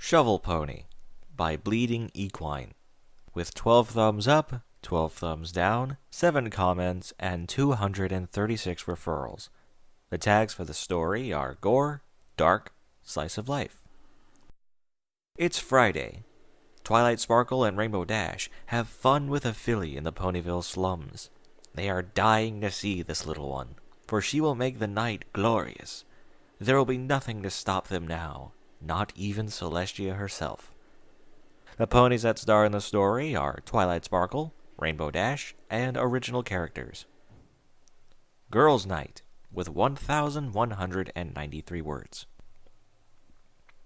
Shovel Pony by BleedingEquine, with 12 thumbs up, 12 thumbs down, 7 comments, and 236 referrals. The tags for the story are gore, dark, slice of life. It's Friday. Twilight Sparkle and Rainbow Dash have fun with a filly in the Ponyville slums. They are dying to see this little one, for she will make the night glorious. There will be nothing to stop them now, not even Celestia herself. The ponies that star in the story are Twilight Sparkle, Rainbow Dash, and original characters. Girls' Night, with 1,193 words.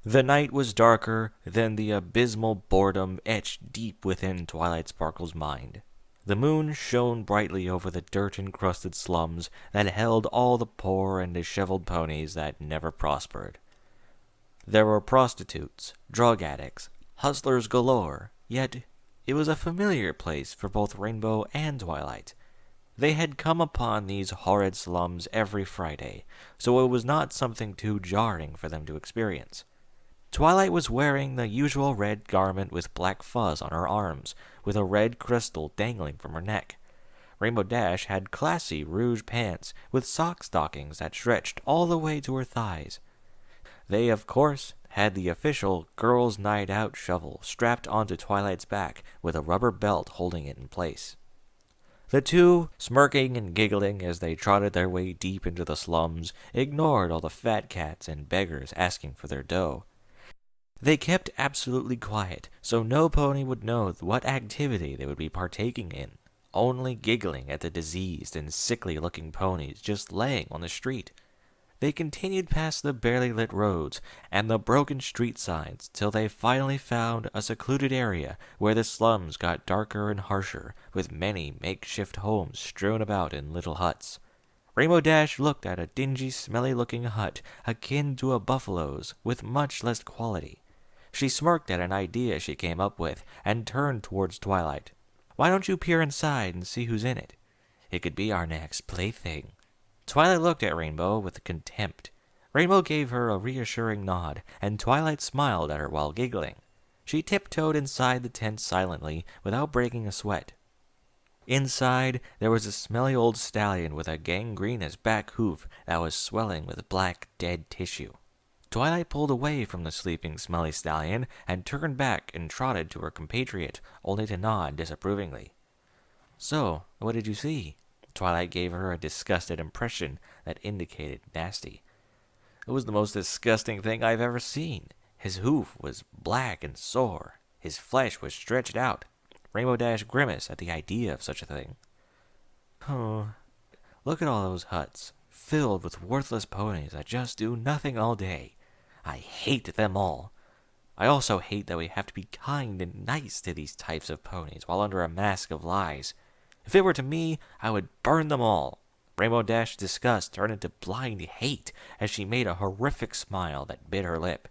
The night was darker than the abysmal boredom etched deep within Twilight Sparkle's mind. The moon shone brightly over the dirt-encrusted slums that held all the poor and disheveled ponies that never prospered. There were prostitutes, drug addicts, hustlers galore, yet it was a familiar place for both Rainbow and Twilight. They had come upon these horrid slums every Friday, so it was not something too jarring for them to experience. Twilight was wearing the usual red garment with black fuzz on her arms, with a red crystal dangling from her neck. Rainbow Dash had classy rouge pants with sock stockings that stretched all the way to her thighs. They, of course, had the official Girls' Night Out shovel strapped onto Twilight's back with a rubber belt holding it in place. The two, smirking and giggling as they trotted their way deep into the slums, ignored all the fat cats and beggars asking for their dough. They kept absolutely quiet, so no pony would know what activity they would be partaking in, only giggling at the diseased and sickly-looking ponies just laying on the street. They continued past the barely lit roads and the broken street signs till they finally found a secluded area where the slums got darker and harsher, with many makeshift homes strewn about in little huts. Rainbow Dash looked at a dingy, smelly-looking hut akin to a buffalo's with much less quality. She smirked at an idea she came up with and turned towards Twilight. "Why don't you peer inside and see who's in it? It could be our next plaything." Twilight looked at Rainbow with contempt. Rainbow gave her a reassuring nod, and Twilight smiled at her while giggling. She tiptoed inside the tent silently, without breaking a sweat. Inside, there was a smelly old stallion with a gangrenous back hoof that was swelling with black, dead tissue. Twilight pulled away from the sleeping, smelly stallion and turned back and trotted to her compatriot, only to nod disapprovingly. "So, what did you see?" Twilight gave her a disgusted impression that indicated nasty. "It was the most disgusting thing I've ever seen. His hoof was black and sore. His flesh was stretched out." Rainbow Dash grimaced at the idea of such a thing. "Oh, look at all those huts, filled with worthless ponies that just do nothing all day. I hate them all. I also hate that we have to be kind and nice to these types of ponies while under a mask of lies. If it were to me, I would burn them all." Rainbow Dash's disgust turned into blind hate as she made a horrific smile that bit her lip.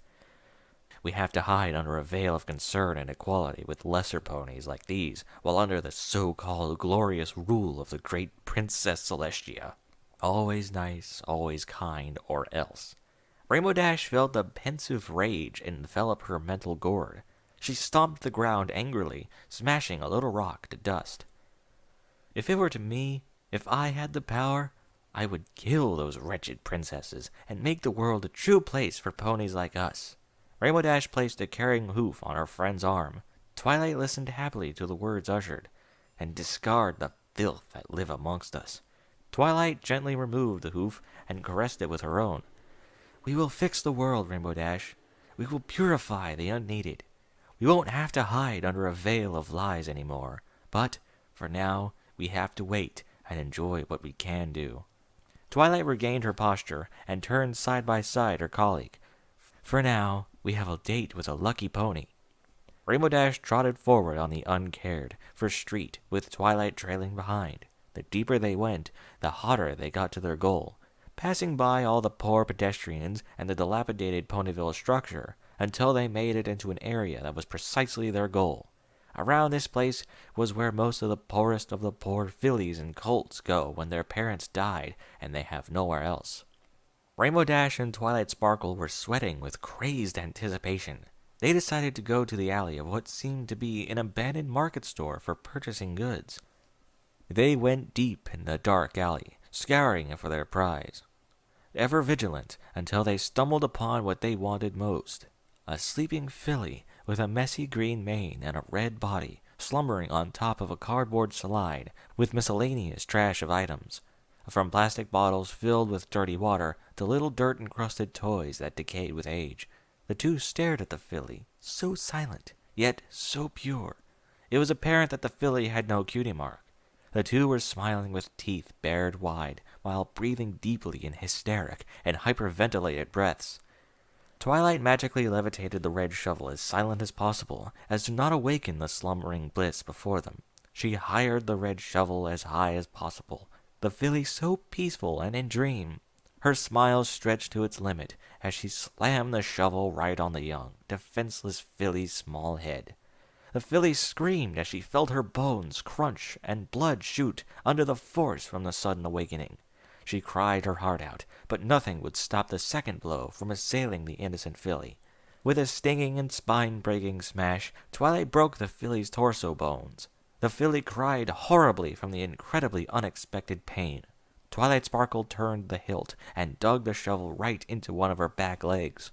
"We have to hide under a veil of concern and equality with lesser ponies like these, while under the so-called glorious rule of the great Princess Celestia. Always nice, always kind, or else." Rainbow Dash felt a pensive rage envelop her mental gourd. She stomped the ground angrily, smashing a little rock to dust. "If it were to me, if I had the power, I would kill those wretched princesses and make the world a true place for ponies like us." Rainbow Dash placed a carrying hoof on her friend's arm. Twilight listened happily to the words ushered, "and discard the filth that live amongst us." Twilight gently removed the hoof and caressed it with her own. "We will fix the world, Rainbow Dash. We will purify the unneeded. We won't have to hide under a veil of lies anymore. But, for now, we have to wait and enjoy what we can do." Twilight regained her posture and turned side by side her colleague. "For now, we have a date with a lucky pony." Rainbow Dash trotted forward on the uncared for street, with Twilight trailing behind. The deeper they went, the hotter they got to their goal, passing by all the poor pedestrians and the dilapidated Ponyville structure, until they made it into an area that was precisely their goal. Around this place was where most of the poorest of the poor fillies and colts go when their parents died and they have nowhere else. Rainbow Dash and Twilight Sparkle were sweating with crazed anticipation. They decided to go to the alley of what seemed to be an abandoned market store for purchasing goods. They went deep in the dark alley, scouring for their prize, ever vigilant until they stumbled upon what they wanted most, a sleeping filly with a messy green mane and a red body, slumbering on top of a cardboard slide with miscellaneous trash of items, from plastic bottles filled with dirty water to little dirt-encrusted toys that decayed with age. The two stared at the filly, so silent, yet so pure. It was apparent that the filly had no cutie mark. The two were smiling with teeth bared wide, while breathing deeply in hysteric and hyperventilated breaths. Twilight magically levitated the red shovel as silent as possible, as to not awaken the slumbering bliss before them. She hired the red shovel as high as possible, the filly so peaceful and in dream. Her smile stretched to its limit as she slammed the shovel right on the young, defenseless filly's small head. The filly screamed as she felt her bones crunch and blood shoot under the force from the sudden awakening. She cried her heart out, but nothing would stop the second blow from assailing the innocent filly. With a stinging and spine-breaking smash, Twilight broke the filly's torso bones. The filly cried horribly from the incredibly unexpected pain. Twilight Sparkle turned the hilt and dug the shovel right into one of her back legs.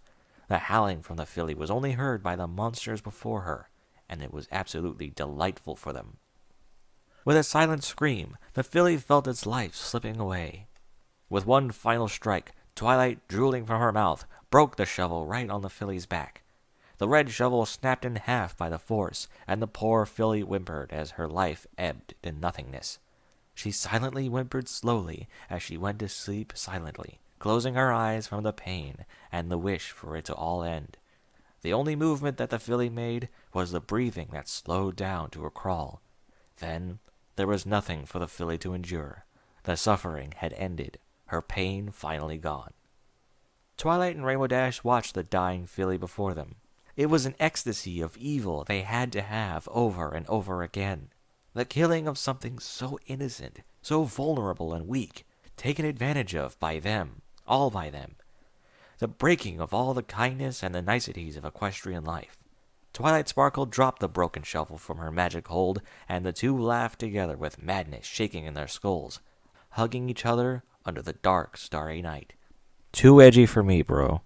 The howling from the filly was only heard by the monsters before her, and it was absolutely delightful for them. With a silent scream, the filly felt its life slipping away. With one final strike, Twilight, drooling from her mouth, broke the shovel right on the filly's back. The red shovel snapped in half by the force, and the poor filly whimpered as her life ebbed to nothingness. She silently whimpered slowly as she went to sleep silently, closing her eyes from the pain and the wish for it to all end. The only movement that the filly made was the breathing that slowed down to a crawl. Then there was nothing for the filly to endure. The suffering had ended, her pain finally gone. Twilight and Rainbow Dash watched the dying filly before them. It was an ecstasy of evil they had to have over and over again. The killing of something so innocent, so vulnerable and weak, taken advantage of by them, all by them. The breaking of all the kindness and the niceties of equestrian life. Twilight Sparkle dropped the broken shovel from her magic hold, and the two laughed together with madness shaking in their skulls, hugging each other under the dark, starry night. Too edgy for me, bro.